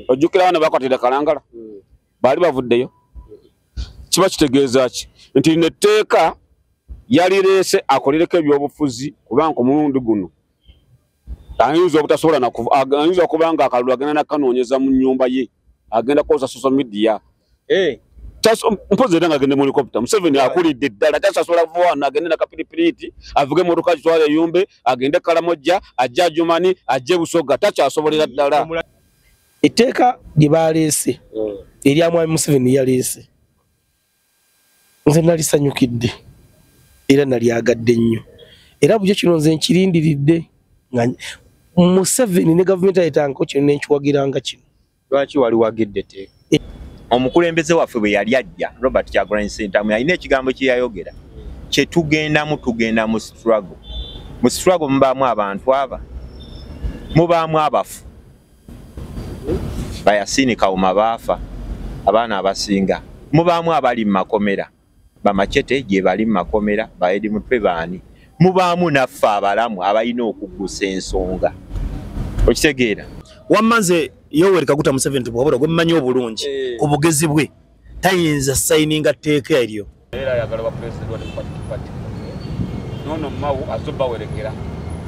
ojjukira bana bakwatira Kalangala bali bavuddeyo kiba kitegeeza ki nti netteeka yalireese akolereko ebyobufuzi kubanga omulundi guno ayinza obutasobola ayinza okubanga akalulu agenda nakanoonyeza mu nnyumba ye agenda kukozesa social media mpozi era ng'agende mu helicopter Museveni akulidde ddala tasasobola vuwana agende na kapiripiriti avuge emmotoka kitwala eyumbe agende Kalamojja ajje Adjumani ajje Busoga takyasobolera ddala etteeka lye baleese erya mwami Museveni yaleese nze nalisanyukidde era nalyagadde nnyo era bukyo kino nze nkirindiridde nga Museveni ne gavumenti ayitangako kino nenkiwagiranga kino. Lwaki wali wagidde etteeka? Omukulembeze waffe bwe yali ajja Robert Kyagulanyi Ssentamu alina ekigambo kye yayogera kye tugenda mu struggle. Mu struggle mubaamu abantu aba mubaamu abafu Bayasini Kawuma baafa abaana abasinga mubaamu abali mu makomera bamachete gye bali mu makomera baedi mutwe baani mubaamu naffe abalamu abalina okuggusa ensonga okitegeera wammaze Yoweri Kaguta Museveni tubwabula gwe mmanyi obulungi ku bugezi bwe tayinza sayininga tteeka eryo era yagala president wa party nono mawu azoba werekera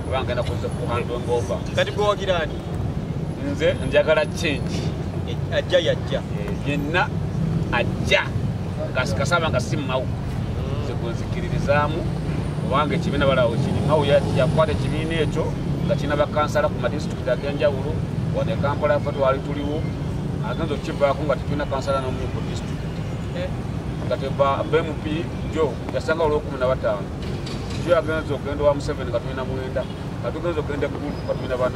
kubanga nakoze ku handle ngoba kati bwo wagirani nze njagala change ajja yenna ajja kasaba nga simawu zikuzikiririzaamu kubanga ekibiina balawo kiri mawu yakwata ekibiina ekyo nga kina bakansala ku madistrict ag'enjawulo wane Kampala fatu wali tuliwo agenza okukivaako nga tetulina kansala n'omu ku district nga teba BMP jo yasanga olw'okumi-na-bataano jo agenza okugenda wa Museveni nga tulina 9 katugenza okugenda eggulu nga tulina 4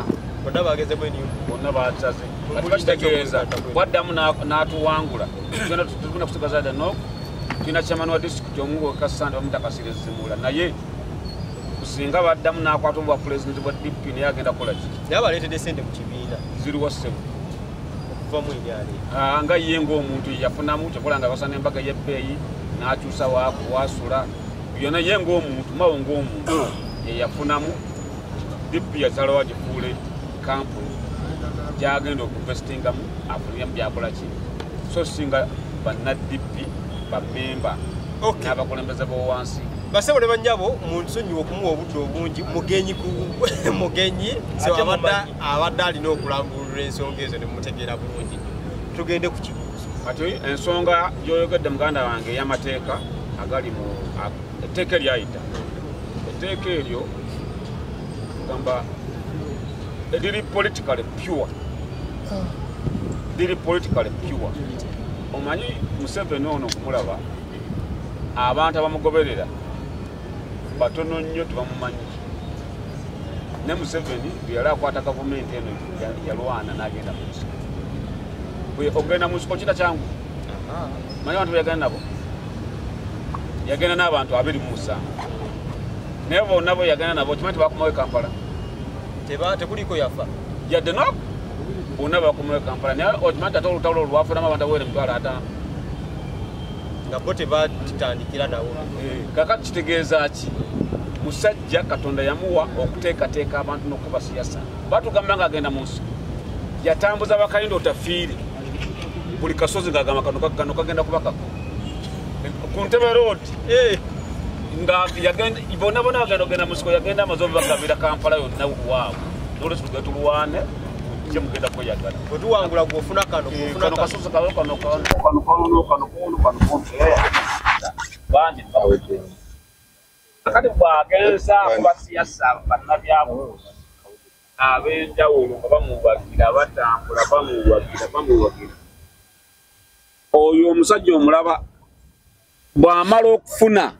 bonna bageze bweni bonna basaze kati bakitegeeza bwaddamu n'atuwangula tugenda kusigaza the north tulina chairman wa district omu Kasande bamutakasire Zimula naye kusinga baddamu n'akwata obwa president bwa DP naye agenda kukola ki naye baleetedde ssente mu kibiina ziriwo ssebo okuva mu enyali nga ye ng'omuntu yafunamu kyokola nga basana embaga y'ebbeeyi n'akyusa wasula byonna ye ng'omuntu mawo ng'omuntu yeyafunamu DP yasalawo agifuule kampuni gyagenda okuvestingamu afuniramu byakola ki so singa banna DP bamemba n'abakulembeze b'owansi basebo ne bannyabo munsonyiwa okumuwa obudde obungi mugenyi so abadde alina okulambulula ensonga ezo ne mutegeera bulungi tugende ku kibuuzo kati ensonga gy'oyogedde muganda wange ey'amateeka agali mu etteeka eryayita etteeka eryo gamba liri politically pure omanyi Museveni ono okumulaba abantu abamugoberera batono nnyo tebamumanyi ne Museveni bwe yali akwata gavumenti eno yalwana n'agenda mu nsiko bwe ogenda mu nsiko kita kyangu manyi abantu yagenda nabo yagenda n'abantu 27 naye bonna bo yagenda nabo kimanyi tebakomawo Kampala tekuliko yafa yadde no bonna bakomawo Kampala naye okimanyi ate olutalo lwafunamu abantu abawere 5,000 nga bo tebatandikira nawo kakati kitegeeza ki musajja Katonda yamuwa okuteekateeka abantu n'okuba siyasa batugamba nga agenda mu nsiko yatambuza bakalinda otafiire buli kasozi ng'agamba kano kagenda kubakako ku Ntebe road nga yagenda bonna bagenda ogenda mu nsiko yagenda amaze bagabira Kampala yonna waabwe olwesi tugenda tulwane kye mugenda kweyagala bwetuwangula gwofuna kano kasozi kano bangi kati bwagenza kuba siyasa bannabyabo ab'enjawulo nga bamuwagira batambula bamuwagira oyo omusajja omulaba bw'amala okufuna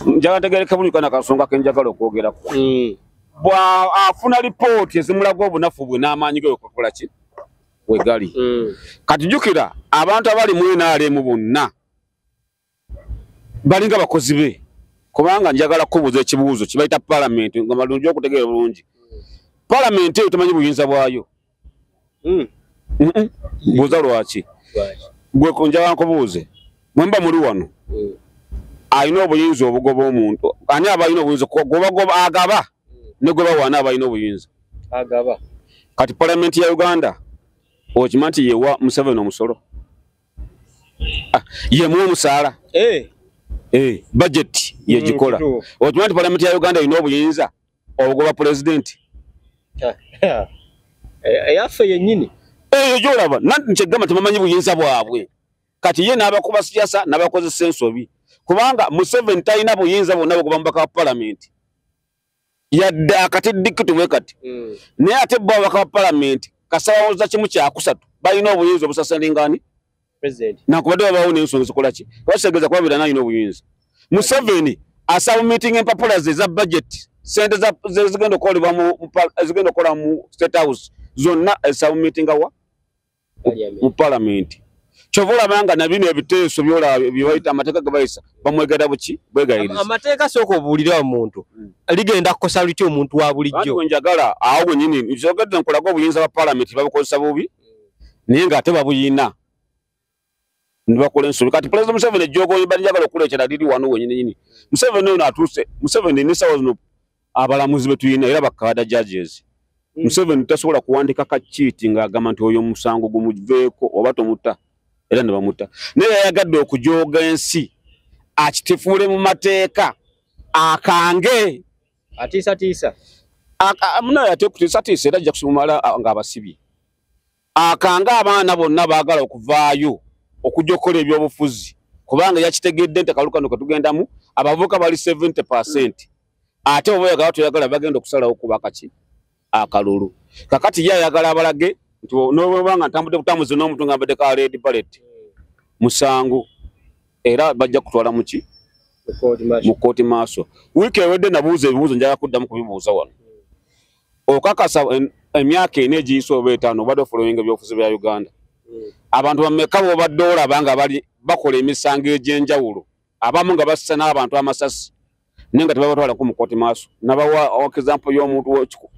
njagala ntegereka bulungi kana kasonga kenjagala okwogerako bw'afuna lipooti ezimulaga obunafu bwe n'amaanyi ge okukola ki wegali kati jjukira abantu abali mu NRM bonna balinga bakozi be kubanga njagala kubuuza ekibuuzo kibayita parliament nga malungi okutegeera bulungi parliament eyo temanyi buyinza bwayo buuza lwaki gwe njagala nkubuuze mwemba muli wano alina obuyinza obugoba omuntu ani aba alina obuyinza gobagoba agaba ne gwe bawaana aba alina obuyinza agaba kati parliament ya Uganda okimanti yewa Museveni omusolo ye mu musala budget ye jikola okimanti parliament ya Uganda ino obuyinza obugoba president yafe yennyini jolaba nkyegamba tebamanyi buyinza bwabwe kati ye n'abakuba siasa n'abakozesa ensobi kubanga Museveni talina buyinza bwonna bugoba mubaka wa parliament yadde akati dikiti bwe kati naye ate bo abaka wa parliament kasabawoza kimu kyakusatu balina obuyinza obusasalingani president nakubadde babawo n'ensonga zikola ki basegeeza kuba birana alina obuyinza Museveni asabu meeting empapula ze za budget sente zigenda okukolebwa mu State House zonna esabu meeting wa mu parliament chovola banga na bino ebiteeso byola biwaita amateeka gabayisa bamwegera buki bwegayiriza amateeka soko obulira omuntu ligenda kukosa luti omuntu wa bulijjo bali njagala awo nyinyi nzogedde nkolaga obuyinza bwa parliament babukozesa bubi naye nga ate babuyina ndibakola ensobi kati president Museveni ejjogo bali njagala okuleekera liri wano wenyini nyini Museveni ono atuse Museveni ne sawa zino abalamuzi betuyina era bakada judges Museveni tasobola kuwandika ka cheating agamba nti oyo musango gumuveeko oba tomuta era ne bamuta naye yagadde okujoga ensi akitefuule mu mateeka akange atiisa muna yate kutiisa era ajja kusumala nga abasibye akanga abaana bonna baagala okuvaayo okujokola ebyobufuzi kubanga yakitegedde nti akalukano katugendamu abavubuka bali 70% ate oba oyagala toyagala bagenda okusalawo kuba kaki akalulu kakati ye ayagala abalage nti n'obwanga ntambudde butambuze n'omuntu nga mbadde ka red ballet musango era bajja kutwala muki mu kooti maaso wiiki ewedde nabuuza ebibuuzo njagala kuddamu kubibuuza wano okakasa emyaka ena egiyisa oba etaano obadde ofolowinga ebyobufuzi bya Uganda abantu bameka bobadde olaba nga bali bakola emisango egy'enjawulo abamu nga bassa n'abantu amasasi naye nga tebabatwalako mu kooti maaso nabawa example y'omuntu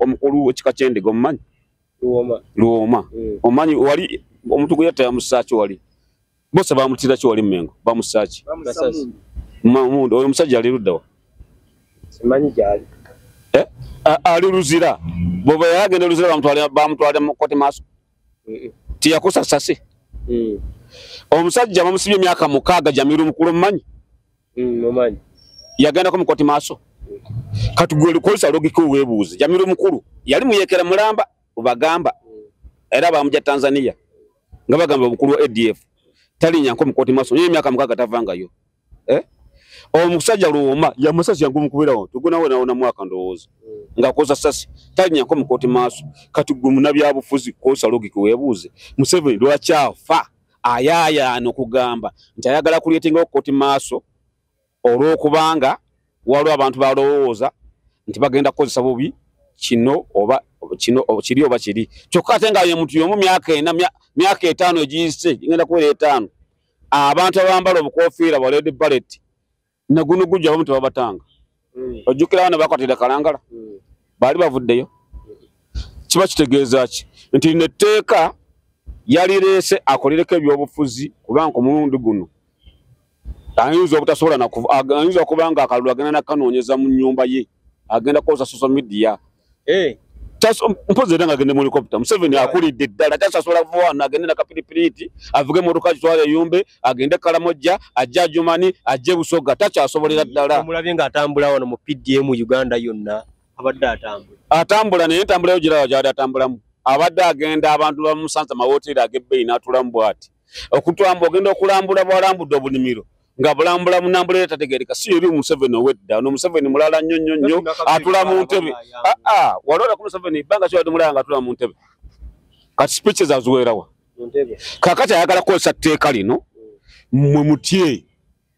omukulu w'ekika ky'Endiga omumanyi Luwoma omanyi wali omuntu gwe yatta yamusaaki wali bose bamutira ki wali Mmengo bamusaaki mamundu oyo musajja ali luddawa simanyi gyali ali Luzira boba yagenda Luzira bamutwala mu kooti maaso tiyakosa sase omusajja bamusibye emyaka 6 Jamiru mukulu mumanyi yagenda ko mu kooti maaso katugwele kosa logiko webuuze Jamiru mukulu yali muyekera mulamba ubagamba era bamujja Tanzania nga bagamba mukulu wa ADF tali nyanko mu kooti maaso emyaka 6 tavangayo omusajja Luwoma ya musasi yangu mukubirawo tuguna wona mwaka ndowooza nga koza sasi tali nyanko mu kooti maaso katugulu na byabufuzi kosa logiko webuuze Museveni lwakyafa ayaya nokugamba nti ayagala kulyetinga kooti maaso olw'okubanga waliwo abantu balowooza nti bagenda kukozesa bubi kino oba kiri oba kiri kyokka ate nga ye muntu y'omu myaka 5 egiyise ngenda kubeera 5 abantu abambala obukofiira bwa red ballet naguno gujja abamu tebabatanga ojjukira abaana bakwatira Kalangala baali bavuddeyo kiba kitegeeza ki nti netteeka yalireese akolereko ebyobufuzi kubanga omulundi guno ayinza obutasobola ayinza okubanga akalulu agenda nakanoonyeza mu nnyumba ye agenda kukozesa social media mpozi era nga agende mu helicopter Museveni akulidde ddala tasasobola vuwana agende na kapiripiriti avuge motoka kitwala eyumbe agende Kalamojja ajja Jumani ajje Busoga takyasobolera ddala omulabye nga atambula wano mu PDM Uganda yonna abadde atambula naye entambula yo girawa gyali atambulamu abadde agenda abantu bamusanza mahoteri ag'ebbeeyi n'atulamu bw'ati okutwamba ogenda okulambula bwalambudde obunimiro nga bulambula munambula tategereka si eri Museveni owedda no Museveni mulala nnyo atula mu ntebe walola ku Museveni banga kyo mulala nga atula mu ntebe kati speeches azuwerawa kakati ayagala kukozesa tteeka lino mmwe mutye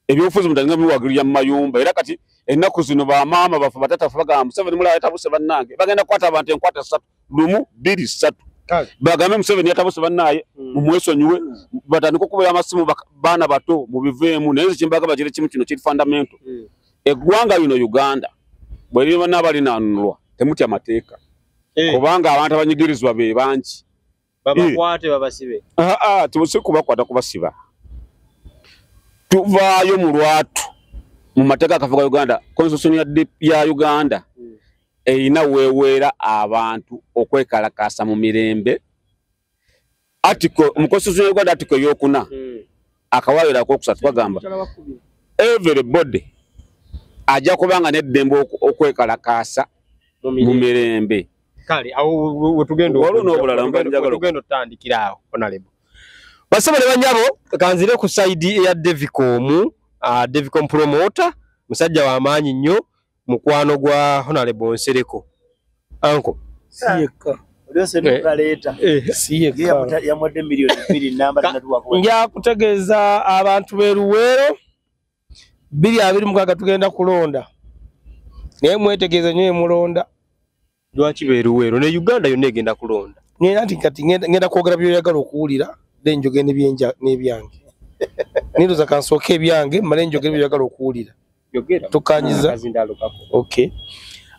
ebyobufuzi mutandika biwagirira mu mayumba era kati ennaku zino bamaama bafe batatafu bagamba Museveni mulala yatabuse bannange bagenda kukwata abantu enkwata 3 lumu 2 3 bagambe Museveni yatabuse bannaye mumwesonyiwe batandika okubeera amasimu baana bato mubiveemu naye kimbagamba kiri kimu kino kiri fundamental eggwanga lino Uganda bwe liba n'abalinanulwa temutya mateeka kubanga abantu abanyigirizwa be bangi babakwate babasibe tubuse kubakwata kubasiba tuvaayo mu lwatu mu mateeka akafuga Uganda constitution ya Uganda erina weweera abantu okwekalakasa mu mirembe. Article mu Constitution y'Uganda article y'okuna akawaayiro ak'okusatu bagamba everybody ajja kubanga n'eddembe okwekalakasa mu mirembe. Kale awo wetugenda otandikira awo onalebo basabale banyabo kanzire ku side ya Devicom Devicom promoter musajja wa maanyi nnyo mukwano gwa Honorable Nsereko anko siyeka Olose nukaleta siyeka ya mwade milioni 2 namba natuwako nja kutegeeza abantu beruwero 226 tugenda kulonda naye mwetegeeza nyo mulonda lwaki beruwero ne Uganda yonna egenda kulonda ngenda nti kati ngenda kwogera byoyagala okuwulira denjoge nebyenja nebyange niruza kansoke ebyange male njoge byoyagala okuwulira yogera tukanyiza okay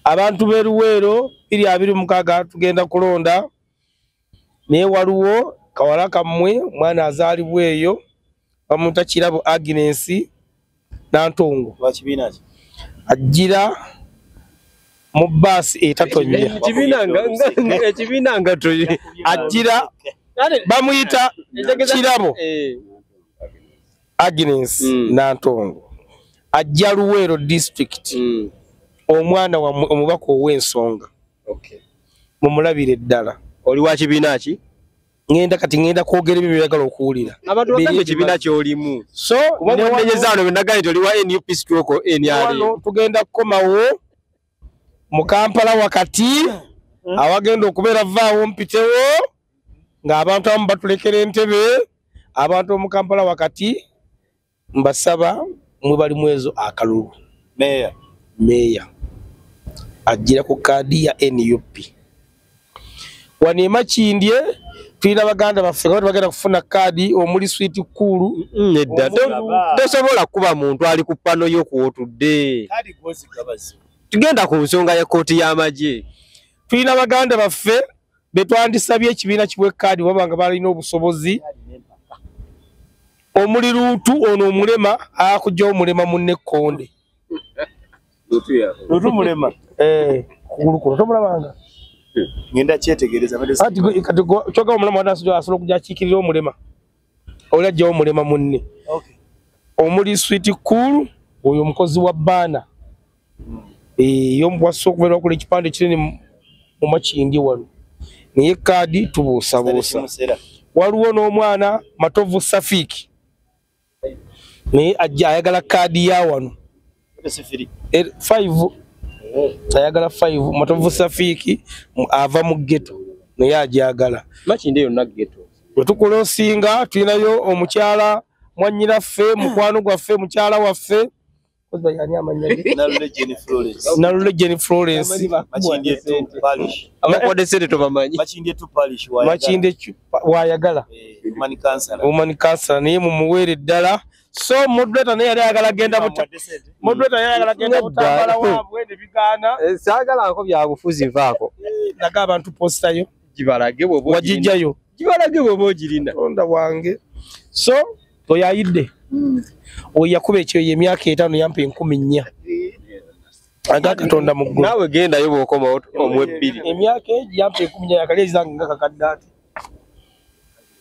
abantu beruwero 226 tugenda kulonda naye waliwo kawala kamwe mwana azaalibweyo bamuta Kirabo Agnes Nantongo wakibina ajira mu bus etatonnya ekibina nga toyi ajira bamuyita Kirabo Agnes Nantongo ajja Luwero district omwana wa omubaka ow'ensonga mumulabire ddala oli wa kibina ki ngenda kwogera ebyo byagala okuwulira abantu bakambe ekibina kyolimu so newanyezaano benaganye toli wa NUP stroke NRA tugenda kukomawo mu Kampala wakati awagenda okubeera vaawo mpitewo ng'abantu abamu batulekera entebe abantu mu Kampala wakati mbasaba mwe bali mwezo akalulu meya ajira ku kadi ya NUP wani Makindye twina baganda baffe nga bagenda kufuna kadi omuli sweet kulu nedda tosobola kuba muntu ali ku pano y'okuwotudde kadi gozi gabazi tugenda ku nsonga ya kooti y'amagye twina baganda baffe betwandisabye ekibiina kibwe kadi wabanga balina obusobozi omuli Luutu ono omulema akujja omulema munne Konde Lutu mulema kulukulo tomulabanga ngenda kyetegereza ati kati choka omulema wadasujja asobola okujja akiikirira omulema oli ajjawo omulema munne omuli sweet cool oyo omukozi wa baana y'omukwasa okubeera okola ekipande kinene mu Makindye wano naye kadi tubuusabuusa waliwo n'omwana Matovu Safiki naye ajja ayagala kadi ya wano 5 ayagala 5 Matovu Safiki ava mu ghetto naye ajagala Makindye yonna ghetto wetukola osinga tulinayo omukyala mwannyinaffe mukwano gwaffe mukyala waffe yani amanyage Nalule Jenny Florence Makindye tu polish amakode sente tobamanyi Makindye tu polish Makindye wayagala woman cancer naye mumuweere ddala so moderator naye yali ayagala genda butambala wabwe ne bigaana saagala bya bufuzi vaako naga abantu postayo gibalage bwo wajijjayo gibalage bwo ogirina onda wange so oyayidde oyakuba ekyo emyaka 5 yampa 10 aga Katonda mu ggulu nawe genda yo bwokoma omwebbiri emyaka yampa 10 yakali ezange nga kakaddaati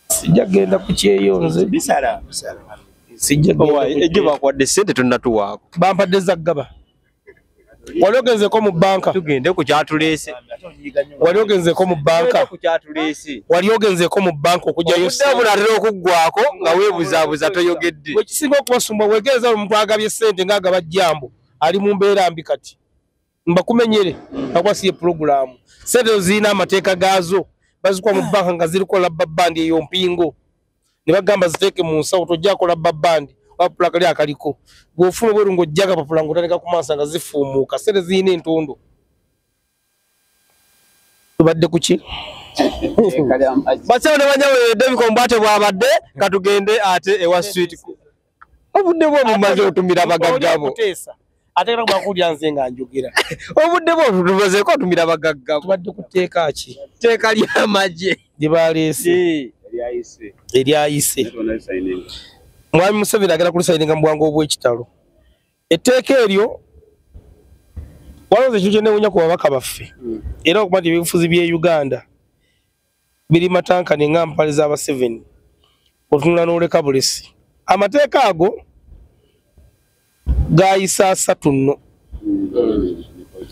sijja genda ku kyeyonze bisala sijja ejjo bakwadde sente tonnatuwaako bampadde zaggaba wali ogenzeko mu banka tugende ku kyatuleese wali ogenzeko mu banka ku kyatuleese wali ogenzeko mu banka okujjayo obudde okuggwako nga weebuzaabuza toyogedde wekisinga okubasumba wegenza omuntu agabye sente ng'agaba jjambo ali mu mbeera mbi kati mbakumenyere akwasiye pulogulaamu sente zirina amateeka gaazo bazikuwa mu banka nga ziriko labba bandi eyo mpingo ne bagamba ziteeke mu nsawo tojjako labba bandi wapula kali akaliko bw'ofuna obweru ng'ojjaga papula ng'otandika ku maaso nga zifuumuuka sente zirina entondo tubadde ku ki basawo ne banyawe Devicom bwate bwabadde katugende ate ewa sweet obudde bwo mumaze otumira abagaggabo ate era bwakulya nze nga njogera obudde bwo tumazeeko otumira abagaggabo tubadde ku tteeka ki tteeka ly'amagye gye baleese eryayise Mwami Museveni agenda kulisaininga mu bwangu obw'ekitalo etteeka eryo waloze kyo ne unya ku babaka baffe era okumati ebifuzi bye Uganda biri matanka ne ngampale za ba 7 otunula n'oleka bulesi amateeka ago gayisa 3 nno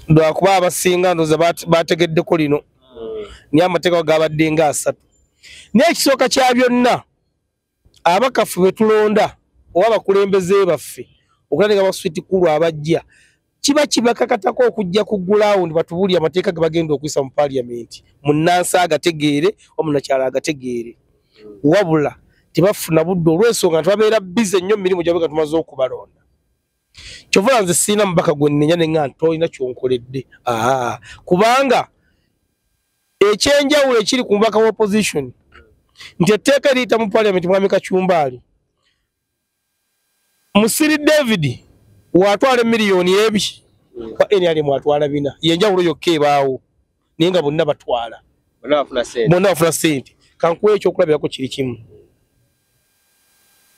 lwakuba abasinga ndoza bategeddeko lino ni amateeka gabadde nga 3 n'ekisooka kya byonna abakafu betulonda oba bakulembeze baffe okulandika baswiti kulu abajja kiba kibakakatako okujja ku ground batubuli amateeka gebagenda okuyisa mu parliament munnansi agategeere omunakyala agategeere wabula tebafuna budde olw'ensonga nti babeera bize nnyo mirimu gyabwe tumaze okubalonda kyova nze siina mubaka gwe nnenya ne nga ntolina kyonkoledde kubanga ekyenjawulo ekiri ku mubaka wa opposition nti etteeka eriyita mu parliament mwami Kacyumbaali Musiri David watwala miliyoni ebi kwa NRM watwala bina yenjawulo yokka ebaawo naye nga bonna batwala bonna bafuna ssente kankuwa ekyokulabirako kiri kimu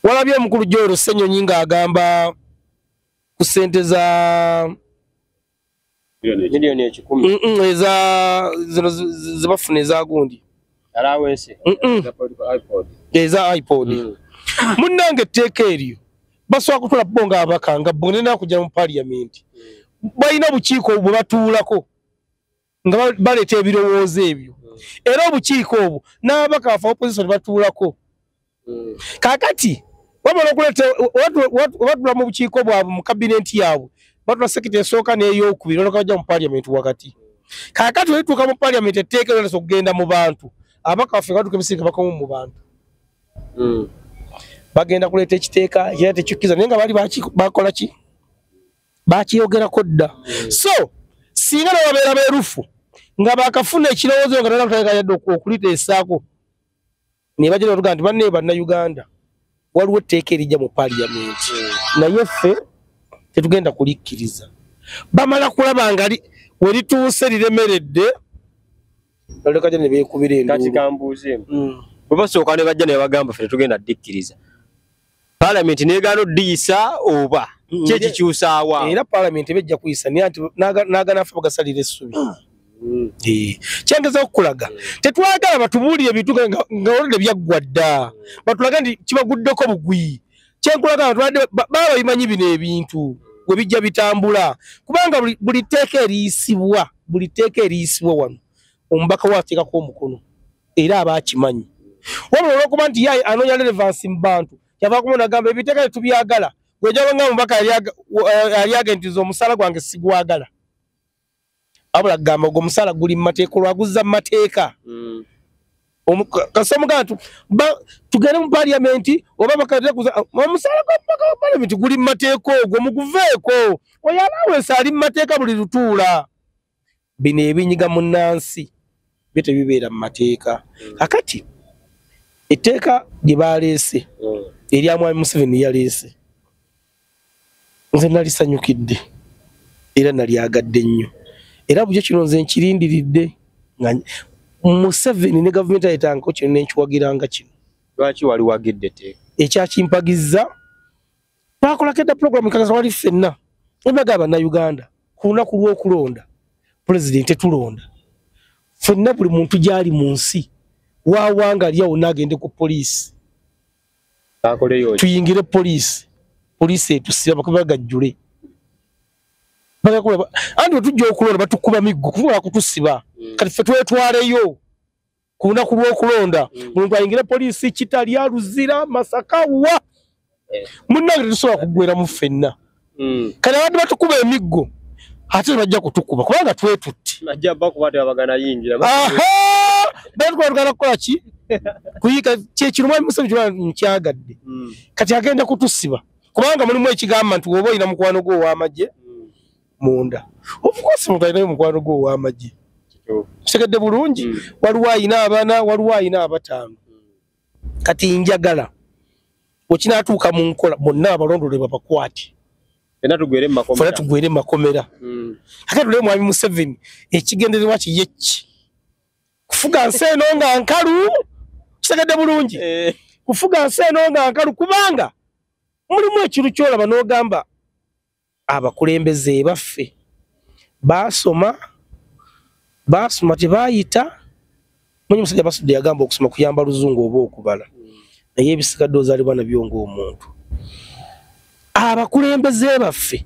walabye mukulu Joro Ssenyonyi ng'agamba ku ssente za miliyoni 10 eza zibafuna ezagundi alawense eza iPod munnange etteeka eryo basobola kutula bonga abakanga bonena kujja mu parliament balina obukiiko obwo batuulako nga baleeta ebirowoozo ebyo era obukiiko obwo n'abakafa opposition batuulako kakati wabona okuleeta watula mu bukiiko bwabwe mu kabineti yaabwe batula sekiti esooka n'eyokubiri olwoka bajja mu parliament wakati kakati olituuka mu parliament etteeka eryo okugenda mu bantu abakafa batuuka ebisinga bakomu mu bantu bagenda kuleeta ekiteeka era tekikkiza naye nga bali bakola ki bakiyogerako dda so singa nababeera beerufu nga bakafuna ekirowoozo nga tanakutegekayadde okuliteesaako ne bajja notuga nti banne bannayuganda waliwo etteeka erijja mu parliament naye ffe tetugenda kulikkiriza bamala kulaba nga we lituuse liremeredde olekaja ne beekubira enduulu kati kambuuzeemu bwe basooka ne bajja ne bagamba ffe tetugenda ddikkiriza parliament neegaana oddiyisa oba kyekikyusaawa era parliament bejja kuyisa naye nti naganaffe bagasalira essubi kyengeza okukulaga tetwagala batubuulire ebintu nga oludde byaggwa dda batulaga nti kibaguddeko bugwi kyenkulaga baba bimanyi bino ebintu we bijja bitambula kubanga buli tteeka eriyisibwa wano omubaka waateekako omukono era aba akimanyi wabula olwokuba nti yaye anoonya relevance mu bantu kyavaako nagamba ebiteeka tetubyagala gwejabanga omubaka yali agentiza omusala gwange sigwagala abula gamba ogwo omusala guli mu mateeka olwaguzza mu mateeka kasomugamba tugende mu parliament oba bakatekuza omusala gw'omubaka wa parliament guli mu mateeka ogwo muguveeko oyo alawensi ali mu mateeka buli lutuula bino ebinyiga munnansi byo tebibeera mu mateeka kakati etteeka lye baleese erya mwami Museveni yaleese nze nalisanyukidde era nalyagadde nnyo era bujjo kino nze nkirindiridde nga Museveni ne gavumenti ayitangako kino nenkiwagiranga kino lwaki wali wagidde etteeka ekyakimpagizza twakolako edda pulogulamu kakasa wali ffenna ebaga bannayuganda ku lunaku lw'okulonda pulezidenti tetulonda ffenna buli muntu gyali mu nsi wawanga lyawo nagende ku poliisi tuyingire poliisi etusiba bakuba gajjule bagakulaba andi otujja okulonda batukuba miggo kufuba kutusiba kati ffe twetwaleyo ku lunaku lw'okulonda muntu ayingire poliisi Kitalya Luzira Masaka wa munnange tetusobola kuggwera mu ffenna kati abadde batukuba emiggo ate bajja kutukuba kubanga twetutte batugana kukola ki kuyika kyekino mwami Museveni nkyagadde kati agenda kutusiba kubanga mulimu ekigamba nti oba olina mukwano gwo ow'amagye munda of course muntu alinayo mukwano gwo ow'amagye kitegedde bulungi waliwo ayina abaana waliwo ayina abataano kati njagala okinaatuuka mu nkola bonna abalondole babakwate fena tugwere mu makomera kakati olebe mwami Museveni ekigendererwa kiyeki kufuga nsi eno nga nkalu kitegedde bulungi kufuga nsi eno nga nkalu kubanga mulimu ekiru kyolaba n'ogamba abakulembeze baffe basoma tebayita mwenye musajja basudde yagamba okusoma kuyamba luzungu oba okubala naye ebisigadde ozaalibwa nabyo ng'omuntu. Abakulembeze baffe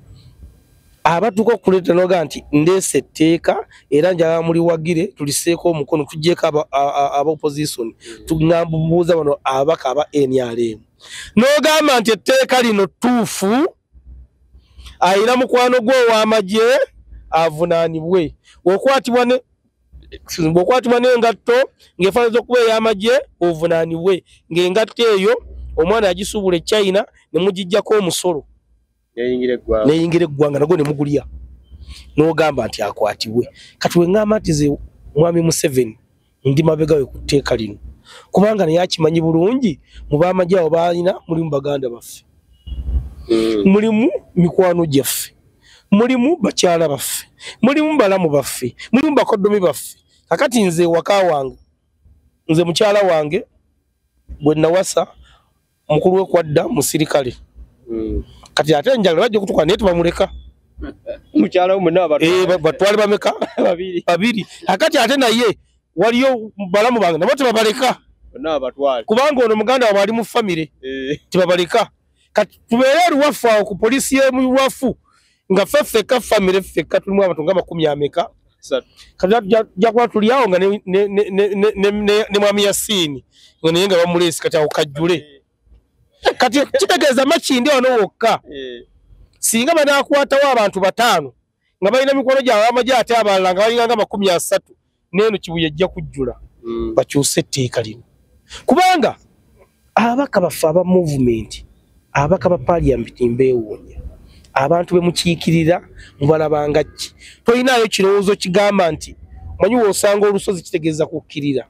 abatuuka okuleeta noga nti ndeese etteeka era njagala muliwagire tuliseeko omukono tuggyeko aba opposition tuŋŋambubuuza bano ababaka aba NRM n'ogamba nti etteeka lino ttuufu ayina mukwano gwe ow'amagye avunaanibwe. Okwatibwa n'engatto ng'efaananiza okuba ey'amagye ovunaanibwe, ng'engatto eyo omwana yagisuubula e China ne mugijjako omusolo neyingira eggwanga nagwo ne mugulya n'ogamba nti akwatibwe. Kati we ŋŋamba nti ze mwami Museveni ndi mabega we ku tteeka lino kubanga naye akimanyi bulungi mu baamagye abo baalina mulimu baganda baffe, mulimu mikwano gyaffe, mulimu bakyala baffe, mulimu balamu baffe, mulimu bakoddomi baffe. Kakati nze waka wange, nze mukyala wange bwe nawasa mukulu we kwadda musirikale. Kati ate njagala bajja okutuka naye tubamuleka mukyala we mwenna batwale bameka babiri. Kakati ate naye waliyo balamu bange nabo tebabaleka kubanga ono muganda waabwe ali mu famire tebabaleka. Kati tubeere eruwaffe awo ku polisi y'emuwafu nga ffeka famire ffeka tulimu abantu nga 10 kati jja kuba tuli awo nga ne mwami Yasiini nga naye nga bamuleesi kati awo kajjule. Kati kitegeeza makindi wano wokka singa banaakwatawo abantu 5 nga balina mikono gyabwe amagye ate abalala nga balina nga 30 neeno Kibuye ejja kujjula bakyuse etteeka lino kubanga ababaka baffe aba movement ababaka ba parliament mbeewuunya abantu be mukiikirira mubalabanga ki. Tolinayo kirowoozo kigamba nti manyi woosanga olusozi kitegeeza kukkirira.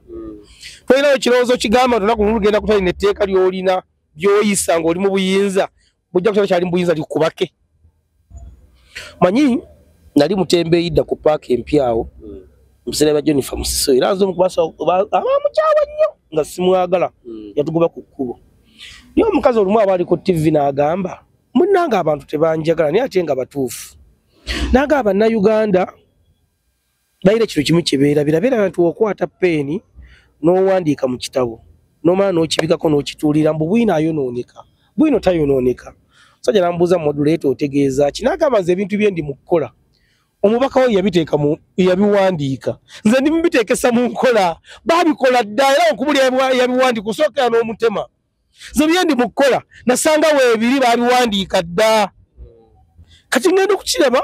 Tolinayo kirowoozo kigamba nti olunaku lumu lugenda kutalina etteeka ly'olina by'oyisa ng'oli mu buyinza bujja kutaba kyali mu buyinza likubake. Manyi nali mutembeeyidda ku paaka empya awo mubiseera bya Jennifer Musiso era nze omukubasa abamukyawa nnyo nga simwagala yatugoba ku kkubo. Niyo omukazi olumu aba ali ku TV n'agamba munnanga abantu tebanjagala naye ate nga batuufu. N'agamba Bannayuganda bayira kiro kimu kye beerabira nti okwata peeni n'owandiika mu kitabo n'omala n'okibikako n'okituulira mbu bwino ayonooneka bwino tayonooneka. Musajja n'ambuuza moduleta otegeeza ki n'agamba nze ebintu bye ndi mu kukola omubaka we yabiteeka mu yabiwandiika nze ndi mbiteekesa mu nkola baabikola dda era okubuli yabiwandiika kusookera n'omutema nze bye ndi mu kukola nasanga weebiri baabiwandiika dda. Kati ngenda okukiraba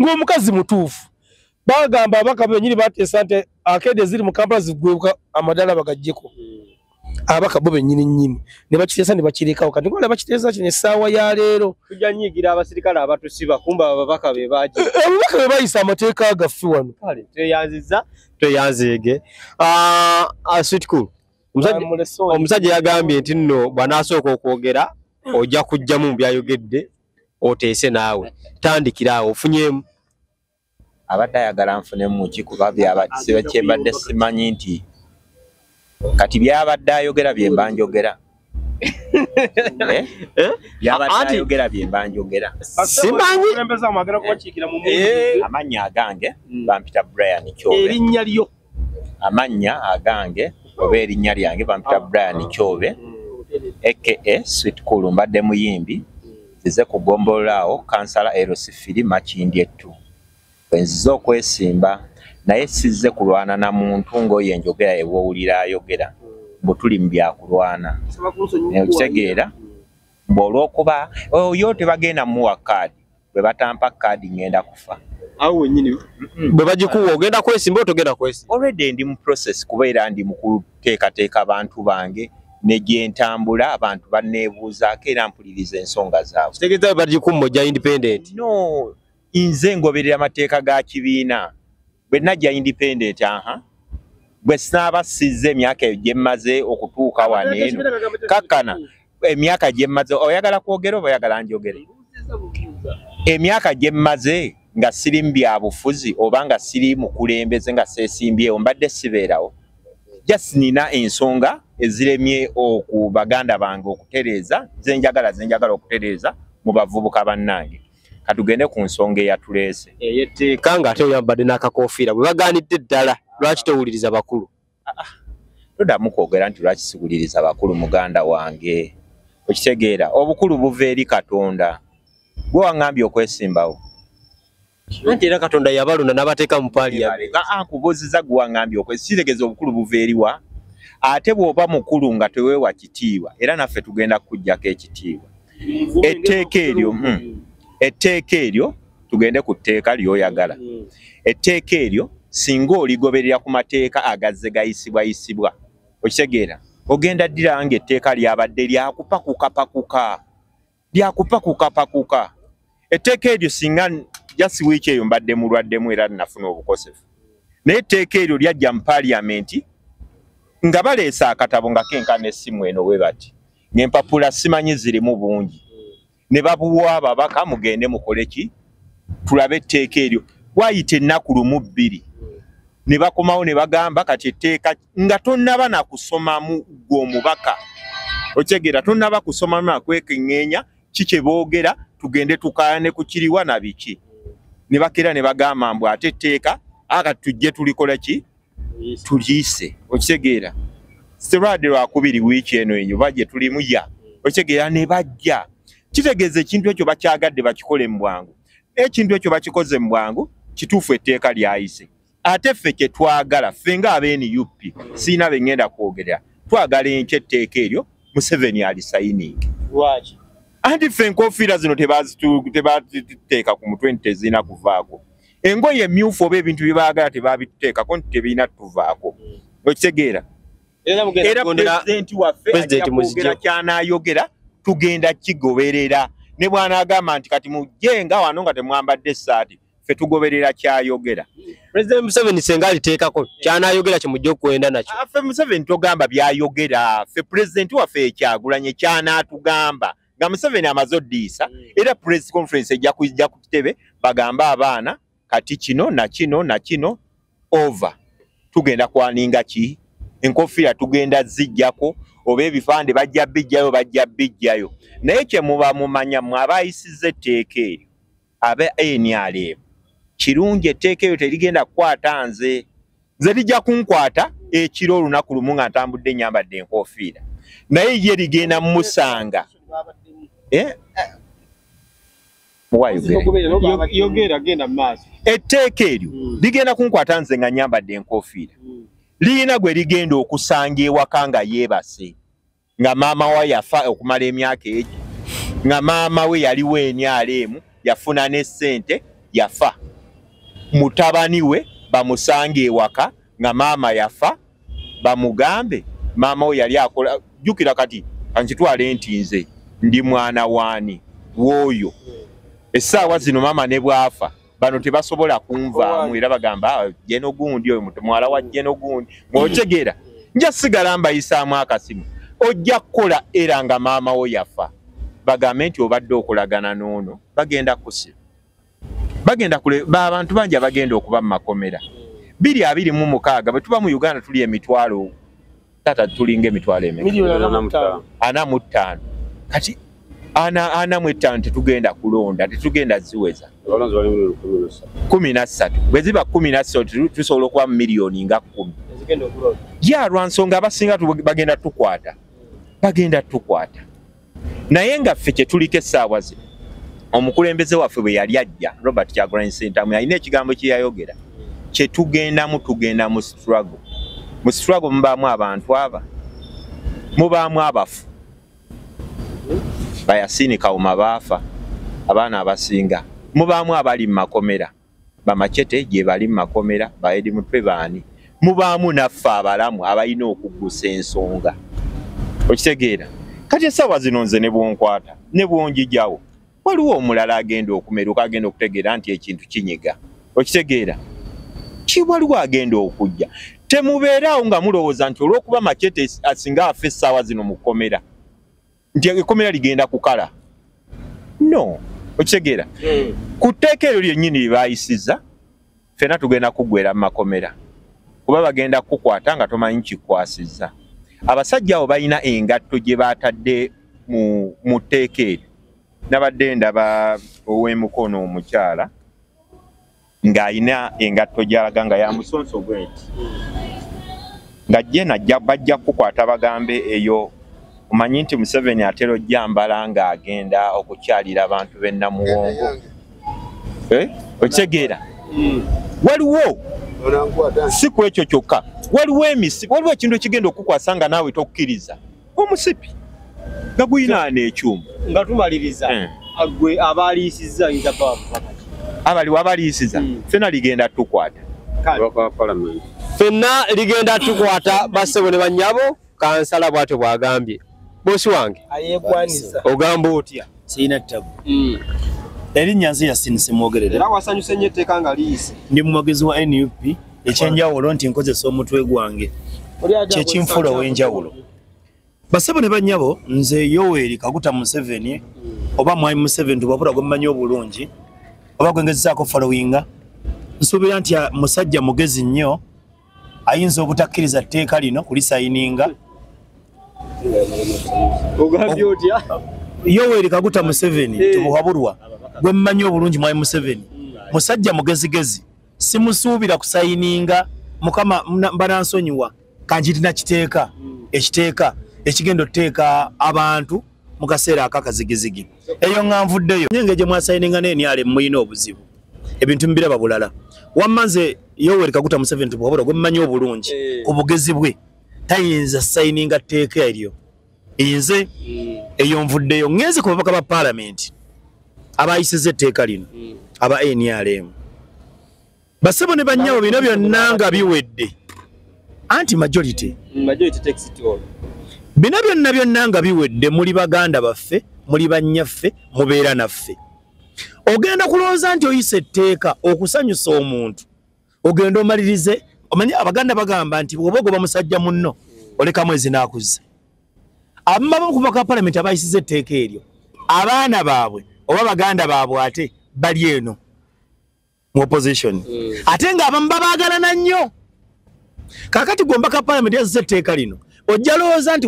ng'omukazi mutuufu bagamba abaka bennyini bateesa nti akeede ziri mu Kampala zigwebuka amadala bagaggyeko abaka bo bennyini nnyini ne bakiteesa ne bakirekawo. Kati ngola bakiteesa kino essaawa ya leero tujja nyigira abasirikale abatusiba kumba ababaka be baje ababaka be bayisa amateeka gaffe wano kale tweyanzeege Sweet Cool omusajja yagambye nti nno bw'anaasooka okwogera ojja kujjamu mu byayogedde oteese naawe tandikira awo ofunyemu. Abadde ayagala nfunemu ki kuba kyembadde simanyi nti kati byabadde ayogera bye mba njogera. Byabadde ayogera bye mba njogera. Simanyi amannya agange bampita Brian Kyobe. Erinnya lyo amannya agange oba erinnya lyange bampita Brian Kyobe aka Sweet Cool mbadde muyimbi zize kugombolaawo kansala Erosifiri Makindi ettu. Nzize okwesimba naye sizze kulwana na muntu ng'oyo enjogera ewowulira ayogera bwe tuli mu byakulwana. Okitegeera bw'olwokuba oyo tebagenda muwa kaadi bwe batampa kaadi ngenda kufa. Awo wennyini bwe bagikuwa ogenda kwesimba otogenda kwesimba. Already ndi mu process kubeera ndi mu kuteekateeka abantu bange ne gye ntambula abantu banneebuuzaako era mpuliriza ensonga zaabwe. Kitegeeza bwe bagikummo independent. No, inze ngoberera amateeka ga kibiina bwe najja independent bwe sinaaba sizze emyaka gye mmaze okutuuka wano eno kakkana emyaka gye mmaze oyagala kwogera oba oyagala njogere? Emyaka gye mmaze nga siri mu byabufuzi oba nga siri mukulembeze nga seesimbyewo mbadde sibeerawo. Just nina ensonga eziremye ku baganda bange okutereeza zenjagala okutereeza mu bavubuka bannange. katugende ku nsonga eyatuleese yetteeka ng'ate oyambadde n'akakofiira bwe bagaanidde ddala lwaki towuliriza bakulu toddamu kwogera nti lwaki siwuliriza bakulu muganda wange okitegeera obukulu buva eri Katonda gwe waŋŋambye okwesimbawo anti era Katonda yabalonda n'abateeka mu paaliyamenti kubuuziza gwe waŋŋambye okwesitegeeza obukulu buva eriwa ate bw'oba mukulu nga teweewa kitiibwa era naffe tugenda kukuggyako ekitiibwa etteeka eryo tugende ku tteeka ly'oyagala etteeka eryo singa oligoberera ku mateeka agazze gayisibwayisibwa okitegeera ogenda ddira nga etteeka lyabadde lyakupakukapakuka etteeka eryo singa jasi wiiki eyo mbadde mulwaddemu era nafuna obukosefu naye etteeka eryo lyajja mu paaliyamenti nga baleese akatabo nga kenkana essimu eno bwe bati ng'empapula simanyi zirimu bungi ne babuwa ababaka mugende mukole ki tulabe etteeka eryo bwayita ennaku lumu bbiri ne bakomawo ne bagamba kati etteeka nga tonnaba nakusomamu gwe omubaka okitegeera tonnaba kusomamu nakwekeŋŋeenya ki kye boogera tugende tukaane ku kiriwa na biki ne bakera ne bagamba mbu ate etteeka aka tujje tulikola ki tuliise okitegeera sirwadde lwakubiri wiiki eno enyo bajje tulimu ya okitegeera ne bajja kitegeeza ekintu ekyo bakyagadde bakikole mu bwangu ekintu ekyo bakikoze mu bwangu kituufu etteeka lyayise ate ffe kye twagala ffe ng'abeeni UP siina be ŋŋenda kwogerera twagala enkya etteeka eryo Museveni alisayiningi lwaki anti ffe enkofiira zino tebaziteeka ku mutwe nti tezirina kuvaako engoye emmyufu oba ebintu bye baagala tebabiteekako nti tebirina tuvaako okitegeera era pulezidenti waffe ajja kwogera kyanaayogera tugenda kigoberera ne bw'anaagamba nti kati mujjenga wano nga temwambadde essaati ffe tugoberera kyayogera President Museveni senga aliteekako kyanaayogera kimujja okuwenda nakyo ffe Museveni togamba byayogera ffe pulezidenti waffe Kyagulanyi kyanaatugamba nga Museveni amaze oddiisa era press conference ejja kujja ku kitebe bagamba abaana kati kino na kino over tugenda kwaninga ki enkofiira tugenda zijjako oba ebifande bajja bijjayo naye kye muba mumanya mwabayisize etteeka eryo abe NRM kirungi etteeka eryo terigenda kukwata nze lijja kunkwata ekiro olunaku lumu nga ntambudde nyambadde enkofiira naye ye ligenda musanga yogera genda maaso etteeka eryo ligenda kunkwata nze nga nyambadde enkofiira liina gwe ligenda okusanga ewaka nga yeebase nga maama we yafa okumala emyaka egi nga maama we yaliwo NRM yafuna n'essente yafa mutabani we bamusange ewaka nga maama yafa bamugambe maama we yali akola jjukira kati kankitwale nti nze ndi mwana waani w'oyo essaawa zino maama ne bwafa bano tebasobola kunvaamu era bagamba jeno gundi oyo mwala wa jeno gundi mwotegeera nja sigala mbayisaamu akasimu ojja kukola era nga maama wo yafa bagambe nti obadde okolagana n'ono bagenda kusiba bagenda abantu bangi bagenda okuba mu makomera 226 bwe tuba mu Uganda tuli emitwalo tata tulinga emitwalo ana mu 5 kati ana mu 5 tetugenda kulonda tetugenda ziweza 13 bwe ziba 13 tusobola okuba miliyoni nga 10 ya lwansonga abasinga bagenda tukwata naye nga ffe kye tuliko essaawa zino omukulembeze waffe bwe yali ajja Robert Kyagulanyi Ssentamu alina ekigambo kye yayogera kye tugenda mu struggle mubaamu abantu aba mubaamu abafu Bayasini Kawuma baafa abaana abasinga mubaamu abali mu makomera bamachete gye bali mu makomera baedi mutwe baani mubaamu naffe abalamu abalina okuggusa ensonga okitegeera kati essaawa zino nze ne bwonkwata ne bwonjijjawo waliwo omulala agenda okumeruka agenda okutegeera nti ekintu kinyiga okitegeera waliwo agenda okujja temubeeraawo nga mulowooza nti olw'okuba machete asinga afa essaawa zino mu kkomera nti ekkomera ligenda kukala no okitegeera ku tteeka eryo lyennyini libayisiza ffenna tugenda kuggwera mu makomera kuba bagenda kukwata nga tomanyi kikwasizza abasajja abo balina engatto gye baatadde mu tteeka eryo nabadde ndaba ow'emukono omukyala ng'ayina engatto gy'alaga nga ya musonso gwenti nga jje najja bajja kukwata bagambe eyo omanyi nti Museveni atera ojjambala ng'agenda okukyalira abantu b'e Namuwongo okitegeera waliwo si ku ekyo kyokka waliwo ekintu ekigenda okukwasa nga naawe tokkiriza omusipi nga guyina n'ekyuma nga tumaliriza agwe abaliisizza yinza baba abaliisiza fena ligenda tukwata fenna ligenda tukwata bassebo ne bannyabo kansala bw'atyo bw'agambye bosi wange ayegwaniza ogamba otya sina tabu erinnya nze yasinise mwogerera era wasanyuse nnyo etteeka nga liyise ndi mumwogezi wa NUP ekyenjawulo nti nkozesa omutwe gwange kyekinfula ow'enjawulo bassebo ne bannyabo nze Yoweri Kaguta Museveni oba Mwami Museveni tubabula gwe mmanyi obulungi oba gwengezezaako followinga nsuubira nti musajja mugezi nnyo ayinza obutakkiriza tteeka lino kulisayininga ogambye otya Yoweri Kaguta Museveni tubuhabulwa gwe mmanyi obulungi Mwami Museveni musajja mugezigezi simusuubira kusayininga mukama banansonyiwa kanjitina kiteeka ekiteeka ekigendo otteeka abantu mu kaseera akakazigizigi eyo nganvuddeyo nyenge gye mwasayininga n'enyale muyina obuzibu ebintu mbiraba bulala wammanze Yoweri Kaguta Museveni tubuhabulwa gwe mmanyi obulungi ku bugezi bwe tayinza sayininga tteeka eryo inze eyo nvuddeyo ngenze ku babaka ba parliament abayisize etteeka lino aba NRM bassebo ne bannyabo bino byonna nga biwedde anti majority takes it all bino byonna nga biwedde muli baganda baffe muli bannyaffe mubeera naffe ogenda kulowooza nti oyise etteeka okusanyusa omuntu ogenda omalirize omanyi abaganda bagamba nti bw'oba ogoba musajja munno oleka mwezi n'akuzza abamaba ku baka parliament abayisize etteeka eryo abaana baabwe oba baganda baabwe ate bali eno mu opposition ate ng'abamu babaagalana nnyo kakati gwombaka parliament yazise etteeka lino ojja lowooza nti